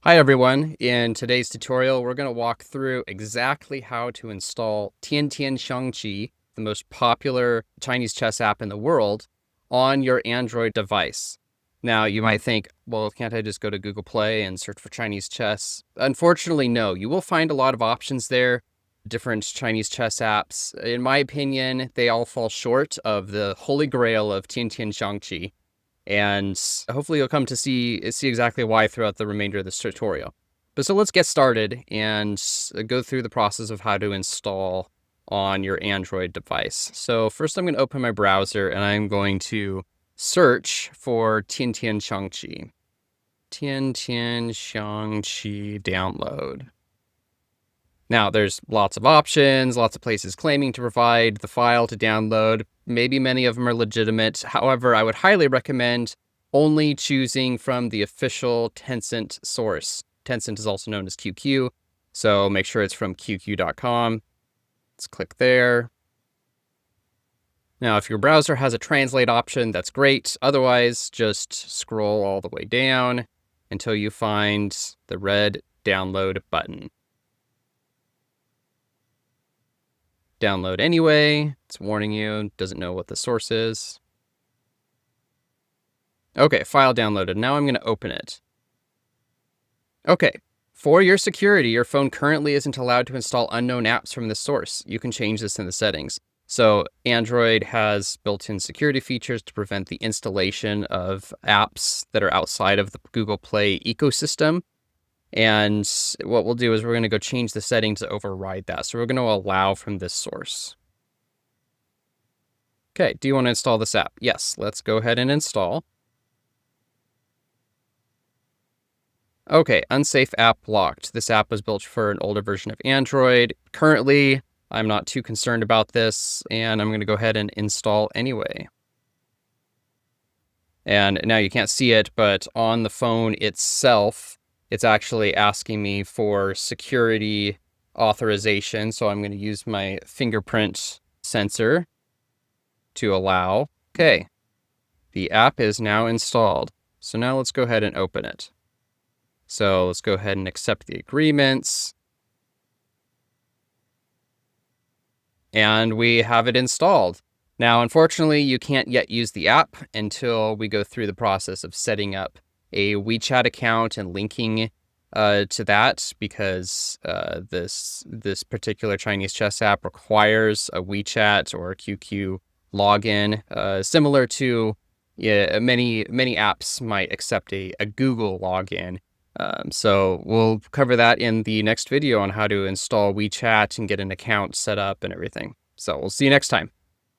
Hi everyone, in today's tutorial we're going to walk through exactly how to install Tiantian Xiangqi, the most popular Chinese chess app in the world, on your Android device. Now you might think, well, can't I just go to Google Play and search for Chinese chess? Unfortunately, no. You will find a lot of options there, different Chinese chess apps. In my opinion, they all fall short of the holy grail of Tiantian Xiangqi. And hopefully you'll come to see exactly why throughout the remainder of this tutorial. But so let's get started and go through the process of how to install on your Android device. So first I'm going to open my browser and I'm going to search for Tiantian Xiangqi. Tiantian Xiangqi download. Now, there's lots of options, lots of places claiming to provide the file to download. Maybe many of them are legitimate. However, I would highly recommend only choosing from the official Tencent source. Tencent is also known as QQ, so make sure it's from qq.com. Let's click there. Now, if your browser has a translate option, that's great. Otherwise, just scroll all the way down until you find the red download button. Download anyway. It's warning you, doesn't know what the source is. Okay, file downloaded. Now I'm going to open it. Okay, for your security, your phone currently isn't allowed to install unknown apps from this source. You can change this in the settings. So Android has built-in security features to prevent the installation of apps that are outside of the Google Play ecosystem. And what we'll do is we're going to go change the setting to override that. So we're going to allow from this source. Okay, do you want to install this app? Yes, let's go ahead and install. Okay, unsafe app blocked. This app was built for an older version of Android. Currently, I'm not too concerned about this, and I'm going to go ahead and install anyway. And now you can't see it, but on the phone itself, it's actually asking me for security authorization. So I'm going to use my fingerprint sensor to allow. Okay, the app is now installed. So now let's go ahead and open it. So let's go ahead and accept the agreements. And we have it installed. Now, unfortunately, you can't yet use the app until we go through the process of setting up a WeChat account and linking to that, because this particular Chinese chess app requires a WeChat or a QQ login, similar to many apps might accept a Google login. So we'll cover that in the next video on how to install WeChat and get an account set up and everything. So we'll see you next time.